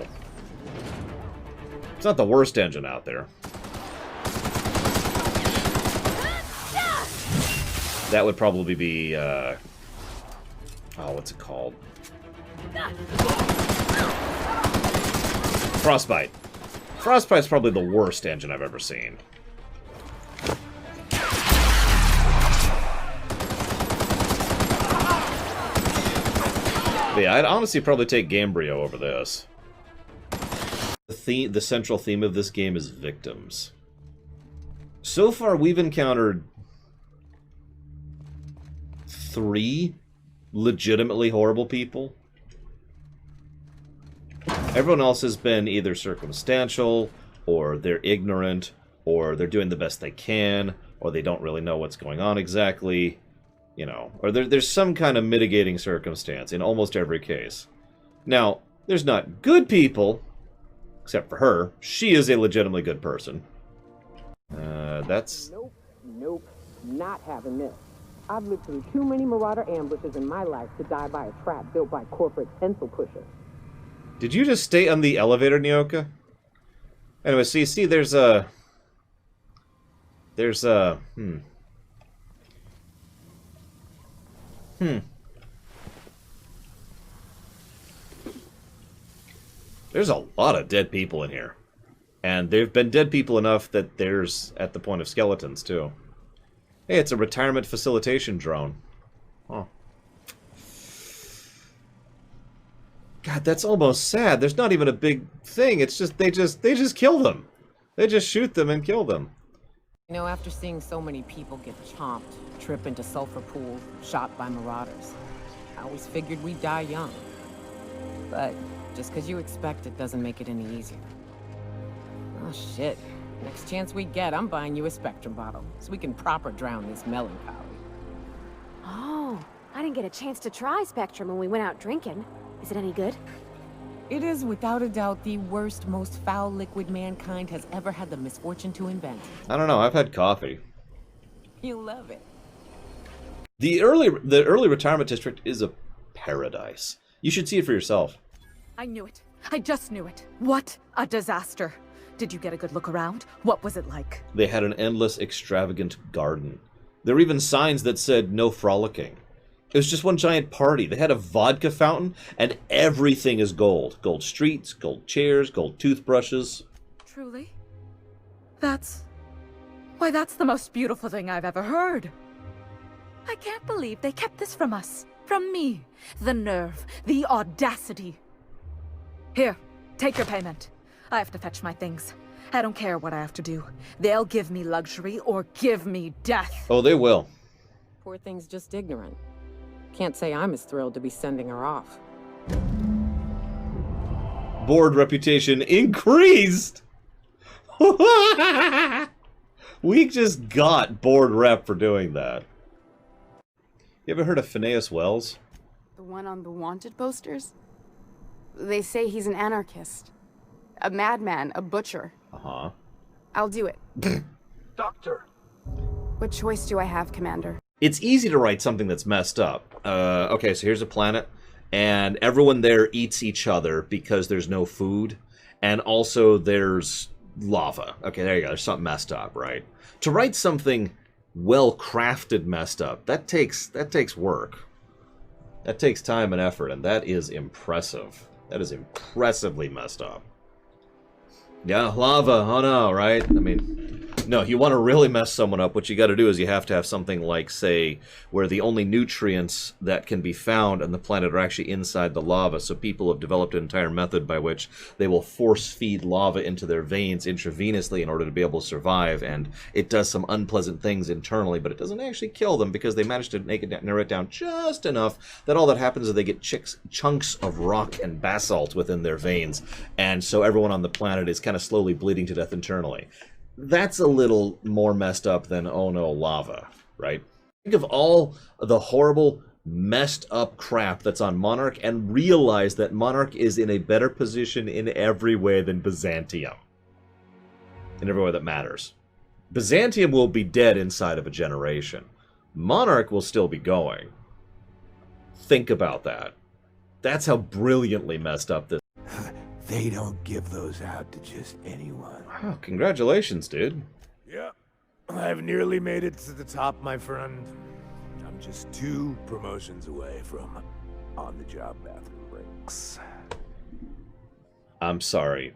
It's not the worst engine out there. That would probably be, oh, what's it called? Frostbite. Frostbite's probably the worst engine I've ever seen. But yeah, I'd honestly probably take Gamebryo over this. The central theme of this game is victims. So far, we've encountered 3 legitimately horrible people. Everyone else has been either circumstantial, or they're ignorant, or they're doing the best they can, or they don't really know what's going on exactly, you know, or there's some kind of mitigating circumstance in almost every case. Now, there's not good people, except for her. She is a legitimately good person. That's... Nope, not having this. I've lived through too many Marauder ambushes in my life to die by a trap built by corporate pencil pushers. Did you just stay on the elevator, Nyoka? Anyway, so you see there's a... There's a... There's a lot of dead people in here. And they've been dead people enough that there's at the point of skeletons, too. Hey, it's a retirement facilitation drone. Huh. God, that's almost sad. There's not even a big thing. It's just they just kill them. They just shoot them and kill them. You know, after seeing so many people get chomped, trip into sulfur pools, shot by marauders, I always figured we'd die young. But just because you expect it doesn't make it any easier. Oh shit. Next chance we get, I'm buying you a Spectrum bottle, so we can proper drown this melancholy. Oh, I didn't get a chance to try Spectrum when we went out drinking. Is it any good? It is without a doubt the worst, most foul liquid mankind has ever had the misfortune to invent. I don't know, I've had coffee. You love it. The early retirement district is a paradise. You should see it for yourself. I knew it. I just knew it. What a disaster. Did you get a good look around? What was it like? They had an endless, extravagant garden. There were even signs that said no frolicking. It was just one giant party. They had a vodka fountain, and everything is gold. Gold streets, gold chairs, gold toothbrushes. Truly? Why, that's the most beautiful thing I've ever heard. I can't believe they kept this from us. From me. The nerve. The audacity. Here, take your payment. I have to fetch my things. I don't care what I have to do. They'll give me luxury or give me death. Oh, they will. Poor thing's just ignorant. Can't say I'm as thrilled to be sending her off. Board reputation increased! We just got board rep for doing that. You ever heard of Phineas Wells? The one on the wanted posters? They say he's an anarchist. A madman, a butcher. Uh-huh. I'll do it. Doctor! What choice do I have, Commander? It's easy to write something that's messed up. Okay, so here's a planet, and everyone there eats each other because there's no food, and also there's lava. Okay, there you go. There's something messed up, right? To write something well-crafted messed up, that takes work. That takes time and effort, and that is impressive. That is impressively messed up. Yeah, lava. Oh no, right? I mean, no, you want to really mess someone up, what you got to do is you have to have something like, say, where the only nutrients that can be found on the planet are actually inside the lava. So people have developed an entire method by which they will force feed lava into their veins intravenously in order to be able to survive. And it does some unpleasant things internally, but it doesn't actually kill them because they managed to narrow it down just enough that all that happens is they get chunks of rock and basalt within their veins. And so everyone on the planet is kind of slowly bleeding to death internally. That's a little more messed up than, oh no, lava, right? Think of all the horrible, messed up crap that's on Monarch and realize that Monarch is in a better position in every way than Byzantium. In every way that matters. Byzantium will be dead inside of a generation. Monarch will still be going. Think about that. That's how brilliantly messed up this. They don't give those out to just anyone. Oh, congratulations, dude. Yep. I've nearly made it to the top, my friend. I'm just 2 promotions away from on-the-job bathroom breaks. I'm sorry.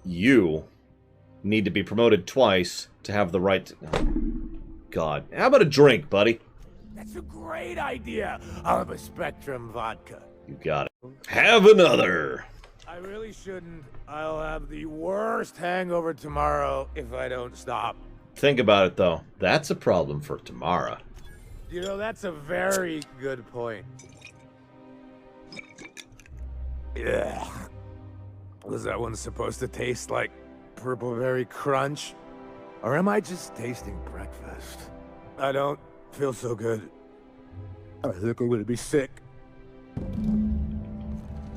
You need to be promoted twice to have the right to... Oh, God. How about a drink, buddy? That's a great idea. I'll have a Spectrum vodka. You got it. Have another. I really shouldn't. I'll have the worst hangover tomorrow if I don't stop. Think about it, though. That's a problem for tomorrow. You know, that's a very good point. Yeah. Was that one supposed to taste like Purple Berry Crunch? Or am I just tasting breakfast? I don't feel so good. I think I'm gonna be sick.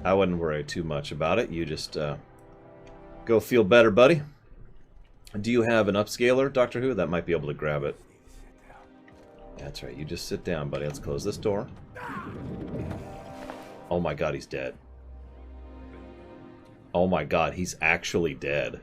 I wouldn't worry too much about it. You just go feel better, buddy. Do you have an upscaler, Doctor Who? That might be able to grab it. Yeah, that's right. You just sit down, buddy. Let's close this door. Oh my God, he's dead. Oh my God, he's actually dead.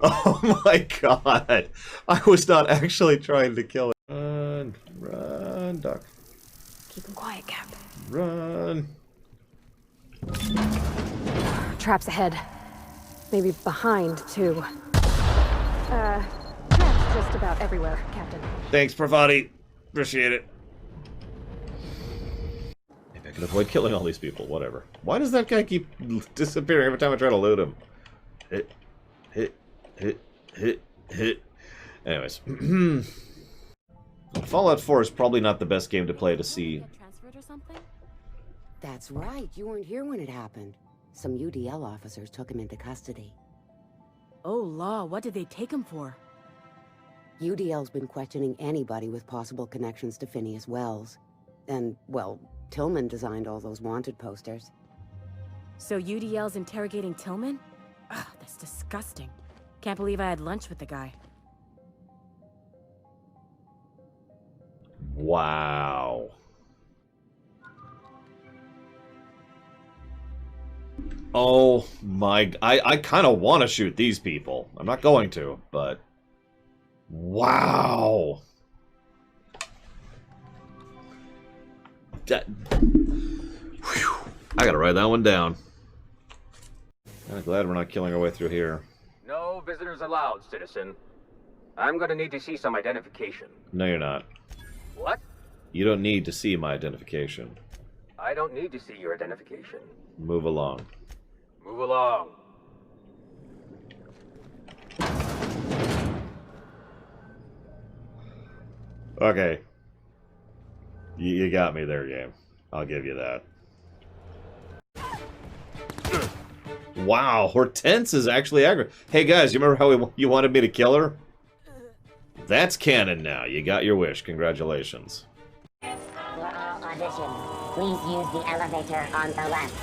Oh my God. I was not actually trying to kill it. Run, run, Doc. Keep him quiet, Cap. Run. Traps ahead. Maybe behind, too. Traps just about everywhere, Captain. Thanks, Pravati. Appreciate it. Maybe I can avoid killing all these people. Whatever. Why does that guy keep disappearing every time I try to loot him? Hit. Anyways. Fallout 4 is probably not the best game to play to see. Transferred or something? That's right. You weren't here when it happened. Some UDL officers took him into custody. Oh, law, what did they take him for? UDL's been questioning anybody with possible connections to Phineas Wells. And, well, Tillman designed all those wanted posters. So UDL's interrogating Tillman? Ugh, that's disgusting. Can't believe I had lunch with the guy. Wow. Oh my... I kind of want to shoot these people. I'm not going to, but... Wow. That... Whew. I gotta write that one down. I'm glad we're not killing our way through here. No visitors allowed, citizen. I'm gonna need to see some identification. No, you're not. What? You don't need to see my identification. I don't need to see your identification. Move along. Move along. Okay. You got me there, game. I'll give you that. Wow, Hortense is actually aggro. Hey guys, you remember how you wanted me to kill her? That's canon now. You got your wish. Congratulations. For all auditions, please use the elevator on the left.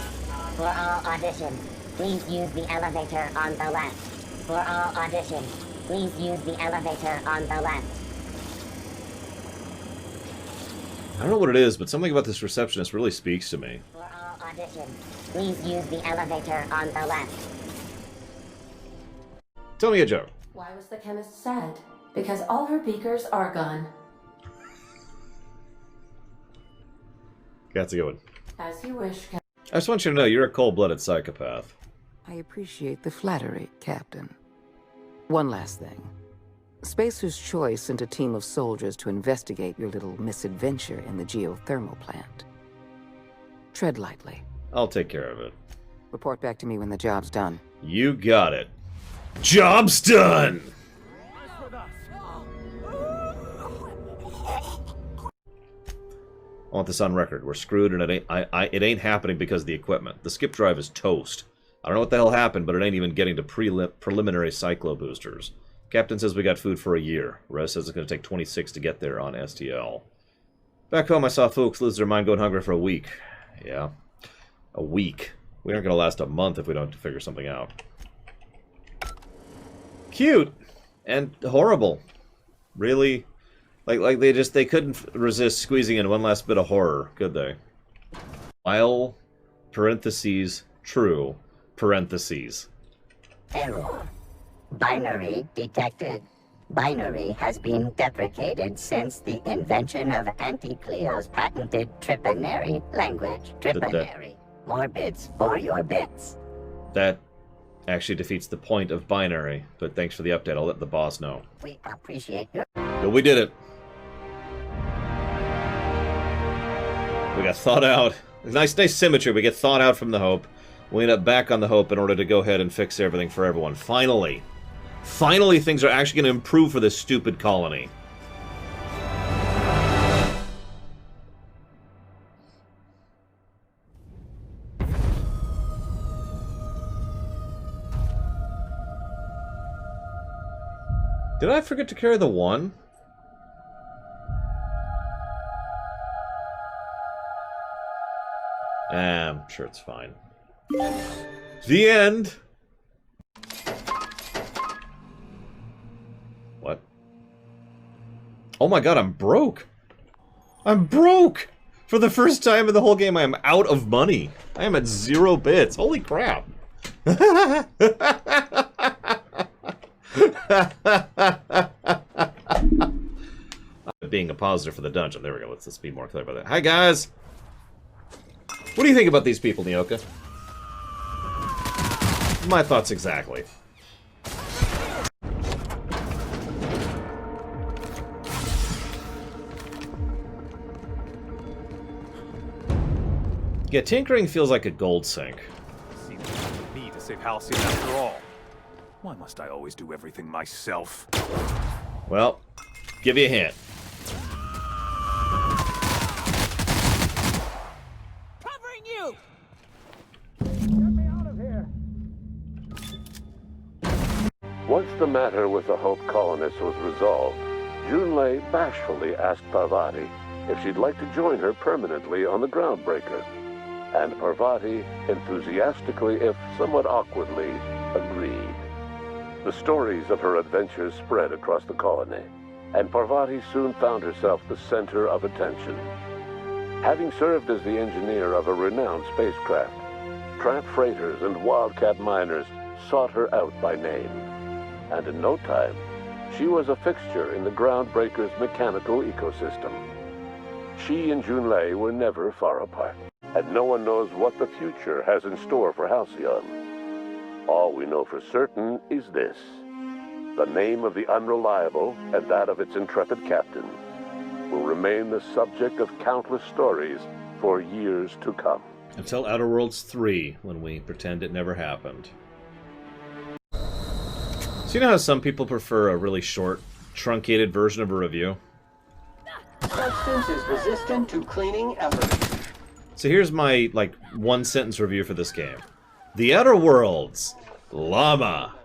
For all auditions, please use the elevator on the left. For all auditions, please use the elevator on the left. don't know what it is, but something about this receptionist really speaks to me. For all auditions, please use the elevator on the left. Tell me a joke. Why was the chemist sad? Because all her beakers are gone. That's a good one. As you wish, I just want you to know you're a cold-blooded psychopath. I appreciate the flattery, Captain. One last thing. Spacer's Choice sent a team of soldiers to investigate your little misadventure in the geothermal plant. Tread lightly. I'll take care of it. Report back to me when the job's done. You got it. Job's done! I want this on record. We're screwed, and it ain't happening because of the equipment. The skip drive is toast. I don't know what the hell happened, but it ain't even getting to preliminary cyclo boosters. Captain says we got food for a year. Rez says it's going to take 26 to get there on STL. Back home, I saw folks lose their mind going hungry for a week. Yeah. A week. We aren't going to last a month if we don't figure something out. Cute! And horrible. Really? Like they couldn't resist squeezing in one last bit of horror, could they? While, parentheses, true, parentheses. Error. Binary detected. Binary has been deprecated since the invention of Anti-Cleo's patented Tripinary language. Tripinary. More bits for your bits. That actually defeats the point of binary, but thanks for the update. I'll let the boss know. We appreciate your... But we did it. We got thawed out. Nice symmetry. We get thawed out from the Hope. We end up back on the Hope in order to go ahead and fix everything for everyone. Finally. Finally, things are actually going to improve for this stupid colony. Did I forget to carry the one? I'm sure it's fine. The end! What? Oh my god, I'm broke! I'm broke! For the first time in the whole game, I am out of money. I am at 0 bits. Holy crap. Being a positive for the dungeon. There we go. Let's be more clear about that. Hi, guys! What do you think about these people, Nyoka? My thoughts exactly. Yeah, tinkering feels like a gold sink. Seems like me to save Halcyon after all. Why must I always do everything myself? Well, give you a hint. Covering you! Get me out of here! Once the matter with the Hope colonists was resolved, Junlei bashfully asked Parvati if she'd like to join her permanently on the Groundbreaker. And Parvati, enthusiastically if somewhat awkwardly, agreed. The stories of her adventures spread across the colony, and Parvati soon found herself the center of attention. Having served as the engineer of a renowned spacecraft, tramp freighters and wildcat miners sought her out by name. And in no time, she was a fixture in the Groundbreaker's mechanical ecosystem. She and Junlei were never far apart, and no one knows what the future has in store for Halcyon. All we know for certain is this: the name of the Unreliable and that of its intrepid captain will remain the subject of countless stories for years to come. Until Outer Worlds 3, when we pretend it never happened. So you know how some people prefer a really short, truncated version of a review? Substance is resistant to cleaning efforts. So here's my, one-sentence review for this game. The Outer Worlds. Llama.